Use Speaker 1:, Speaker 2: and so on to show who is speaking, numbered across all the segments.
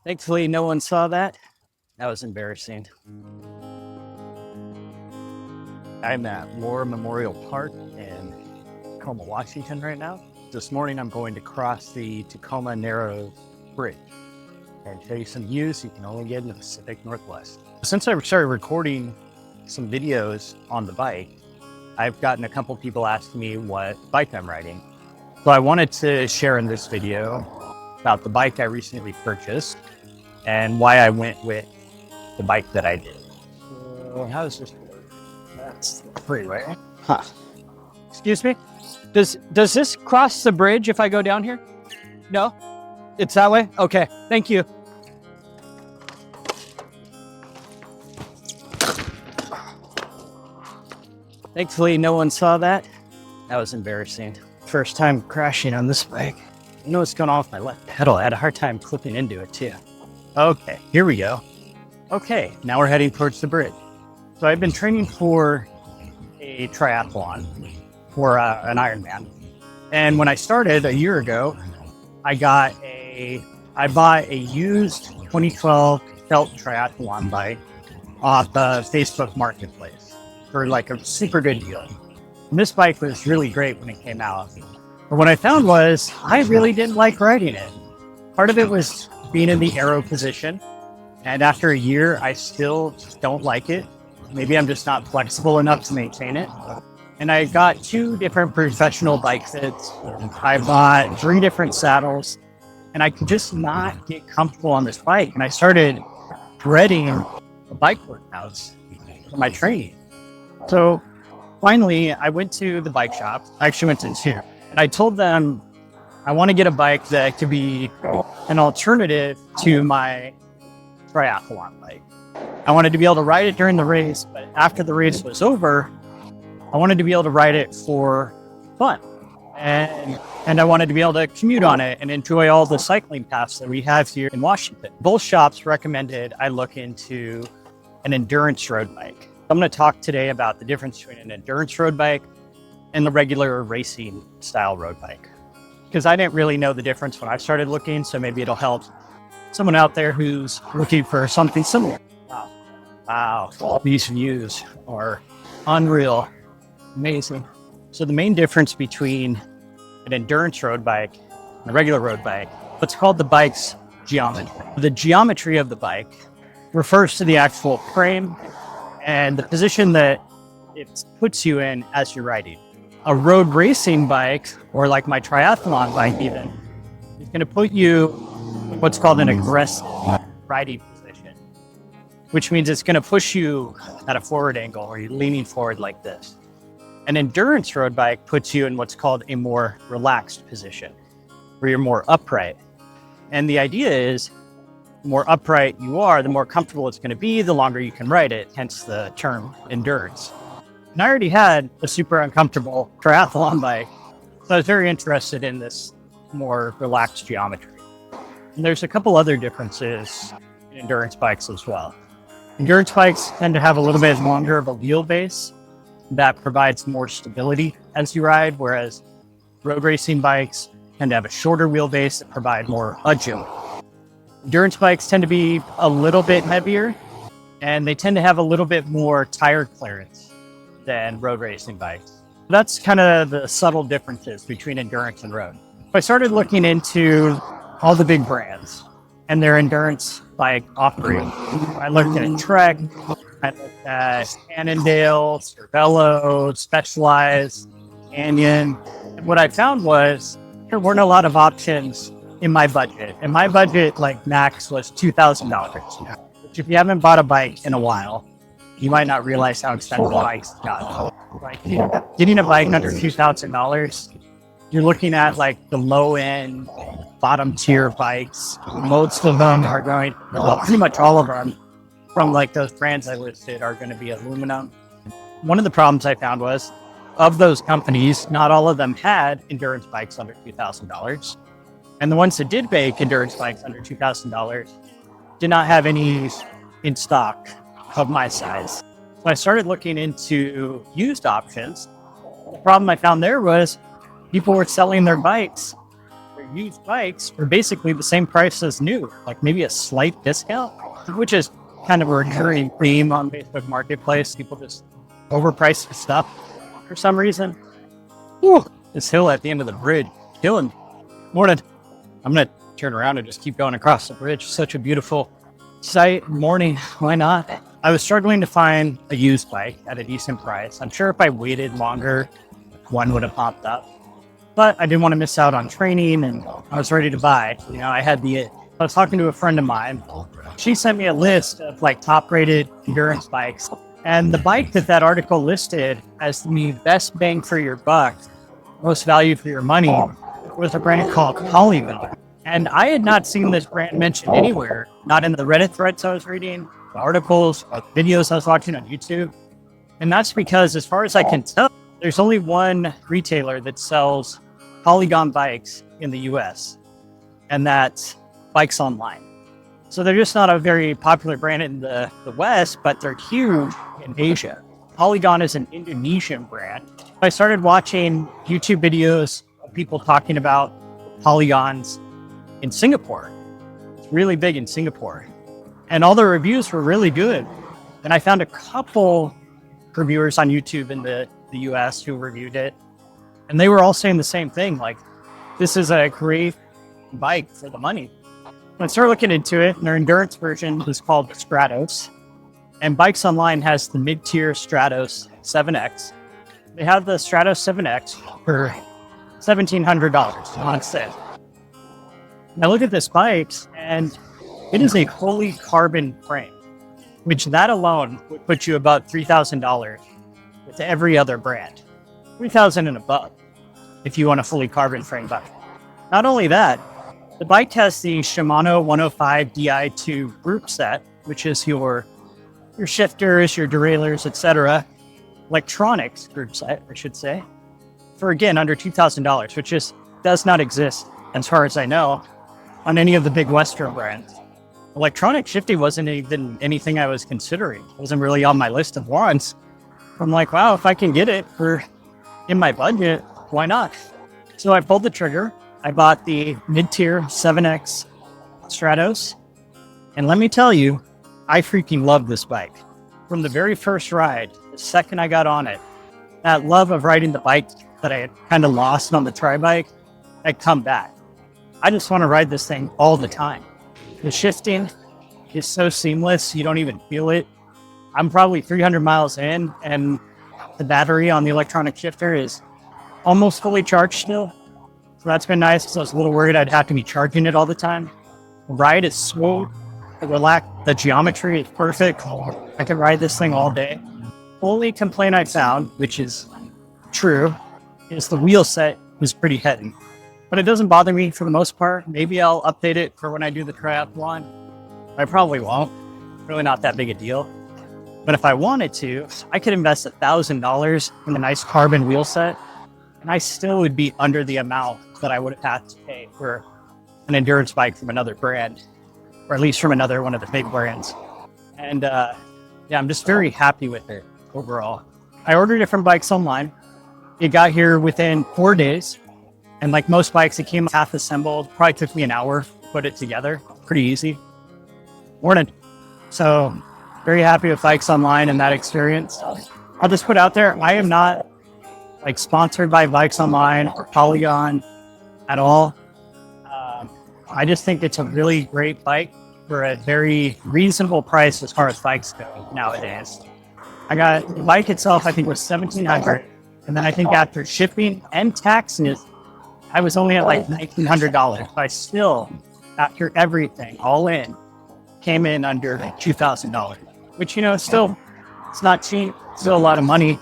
Speaker 1: Thankfully, no one saw that. That was embarrassing. I'm at War Memorial Park in Tacoma, Washington right now. This morning, I'm going to cross the Tacoma Narrows Bridge and show you some views you can only get in the Pacific Northwest. Since I started recording some videos on the bike, I've gotten a couple people asking me what bike I'm riding. So I wanted to share in this video about the bike I recently purchased and why I went with the bike that I did. So how does this work? That's the freeway. Huh. Excuse me? Does this cross the bridge if I go down here? No? It's that way? Okay, thank you. Thankfully, no one saw that. That was embarrassing. First time crashing on this bike. You know what's going on with my left pedal? I had a hard time clipping into it too. Okay, here we go. Okay, now we're heading towards the bridge. So I've been training for a triathlon, for an Ironman. And when I started a year ago, I bought a used 2012 felt triathlon bike off the Facebook Marketplace for like a super good deal. And this bike was really great when it came out. But what I found was I really didn't like riding it. Part of it was being in the aero position. And after a year, I still don't like it. Maybe I'm just not flexible enough to maintain it. And I got 2 different professional bike fits. I bought 3 different saddles, and I could just not get comfortable on this bike. And I started dreading the bike workouts for my training. So finally, I went to the bike shop. I actually went to 2. And I told them I want to get a bike that could be an alternative to my triathlon bike. I wanted to be able to ride it during the race, but after the race was over, I wanted to be able to ride it for fun. And I wanted to be able to commute on it and enjoy all the cycling paths that we have here in Washington. Both shops recommended I look into an endurance road bike. I'm going to talk today about the difference between an endurance road bike and the regular racing style road bike. Because I didn't really know the difference when I started looking, so maybe it'll help someone out there who's looking for something similar. Wow, these views are unreal, amazing. So the main difference between an endurance road bike and a regular road bike, what's called the bike's geometry. The geometry of the bike refers to the actual frame and the position that it puts you in as you're riding. A road racing bike, or like my triathlon bike even, is going to put you in what's called an aggressive riding position, which means it's going to push you at a forward angle or you're leaning forward like this. An endurance road bike puts you in what's called a more relaxed position, where you're more upright. And the idea is, the more upright you are, the more comfortable it's going to be, the longer you can ride it, hence the term endurance. And I already had a super uncomfortable triathlon bike, so I was very interested in this more relaxed geometry. And there's a couple other differences in endurance bikes as well. Endurance bikes tend to have a little bit longer of a wheelbase that provides more stability as you ride, whereas road racing bikes tend to have a shorter wheelbase that provide more agility. Endurance bikes tend to be a little bit heavier, and they tend to have a little bit more tire clearance than road racing bikes. That's kind of the subtle differences between endurance and road. I started looking into all the big brands and their endurance bike offerings. I looked at Trek, I looked at Cannondale, Cervelo, Specialized, Canyon. And what I found was there weren't a lot of options in my budget. And my budget, like max, was $2,000. Which if you haven't bought a bike in a while, you might not realize how expensive bikes got. Like getting a bike under $2,000, you're looking at like the low end, bottom tier bikes. Most of them are going, well, pretty much all of them from like those brands I listed are going to be aluminum. One of the problems I found was, of those companies, not all of them had endurance bikes under $2,000. And the ones that did make endurance bikes under $2,000 did not have any in stock of my size. So I started looking into used options. The problem I found there was people were selling their bikes for their used bikes for basically the same price as new, like maybe a slight discount, which is kind of a recurring theme on Facebook Marketplace. People just overprice stuff for some reason. Whew, this hill at the end of the bridge, killing me. Morning. I'm going to turn around and just keep going across the bridge. Such a beautiful sight. Morning. Why not? I was struggling to find a used bike at a decent price. I'm sure if I waited longer, one would have popped up. But I didn't want to miss out on training, and I was ready to buy. I was talking to a friend of mine. She sent me a list of like top-rated endurance bikes. And the bike that article listed as the best bang for your buck, most value for your money, was a brand called Polygon. And I had not seen this brand mentioned anywhere, not in the Reddit threads I was reading, the articles, or videos I was watching on YouTube. And that's because, as far as I can tell, there's only one retailer that sells Polygon bikes in the US, and that's Bikes Online. So they're just not a very popular brand in the West, but they're huge in Asia. Polygon is an Indonesian brand. I started watching YouTube videos of people talking about Polygons in Singapore. It's really big in Singapore. And all the reviews were really good. And I found a couple reviewers on YouTube in the US who reviewed it. And they were all saying the same thing, like, this is a great bike for the money. When I started looking into it, their endurance version is called Stratos. And Bikes Online has the mid-tier Stratos 7X. They have the Stratos 7X for $1,700 on sale. Now look at this bike, and it is a fully carbon frame, which that alone would put you about $3,000 with every other brand. $3,000 and above if you want a fully carbon frame bike. Not only that, the bike has the Shimano 105 Di2 group set, which is your shifters, your derailleurs, etc. Electronics group set, I should say, for again under $2,000, which just does not exist, as far as I know, on any of the big Western brands. Electronic shifting wasn't even anything I was considering. It wasn't really on my list of wants. I'm like, wow, if I can get it for in my budget, why not? So I pulled the trigger. I bought the mid-tier 7X Stratos. And let me tell you, I freaking love this bike. From the very first ride, the second I got on it, that love of riding the bike that I had kind of lost on the tri-bike had come back. I just want to ride this thing all the time. The shifting is so seamless, you don't even feel it. I'm probably 300 miles in, and the battery on the electronic shifter is almost fully charged still. So that's been nice, because I was a little worried I'd have to be charging it all the time. The ride is smooth. The geometry is perfect. I can ride this thing all day. Only complaint I found, which is true, is the wheel set was pretty heavy. But it doesn't bother me for the most part. Maybe I'll update it for when I do the triathlon. I probably won't. Really not that big a deal. But if I wanted to, I could invest $1,000 in a nice carbon wheel set, and I still would be under the amount that I would have had to pay for an endurance bike from another brand, or at least from another one of the big brands. And I'm just very happy with it overall. I ordered it from Bikes Online. It got here within 4 days. And like most bikes, it came half assembled. Probably took me an hour to put it together. Pretty easy. Morning. So very happy with Bikes Online and that experience. I'll just put out there, I am not like sponsored by Bikes Online or Polygon at all. I just think it's a really great bike for a very reasonable price as far as bikes go nowadays. I got the bike itself, I think was $1,700. And then I think after shipping and taxes, I was only at like $1,900. I still, after everything, all in, came in under $2,000, which, still, it's not cheap. It's still a lot of money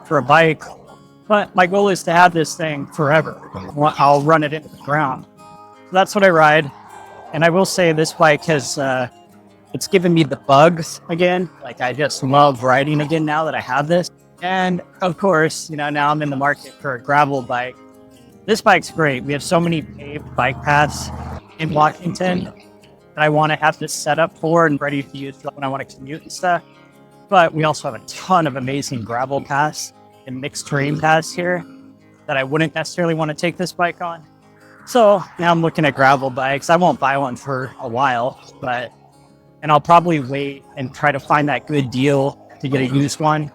Speaker 1: for a bike. But my goal is to have this thing forever. I'll run it into the ground. So that's what I ride. And I will say this bike has, it's given me the bugs again. Like, I just love riding again now that I have this. And of course, now I'm in the market for a gravel bike. This bike's great. We have so many paved bike paths in Washington that I want to have this set up for and ready to use when I want to commute and stuff. But we also have a ton of amazing gravel paths and mixed terrain paths here that I wouldn't necessarily want to take this bike on. So now I'm looking at gravel bikes. I won't buy one for a while, and I'll probably wait and try to find that good deal to get a used one.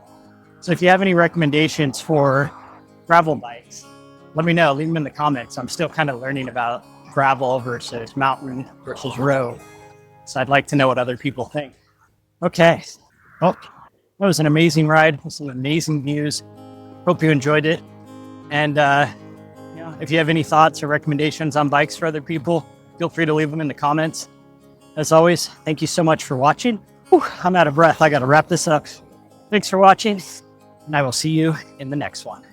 Speaker 1: So if you have any recommendations for gravel bikes, let me know. Leave them in the comments. I'm still kind of learning about gravel versus mountain versus road. So I'd like to know what other people think. Okay. Well, that was an amazing ride with some amazing views. Hope you enjoyed it. And if you have any thoughts or recommendations on bikes for other people, feel free to leave them in the comments. As always, thank you so much for watching. Whew, I'm out of breath. I got to wrap this up. Thanks for watching, and I will see you in the next one.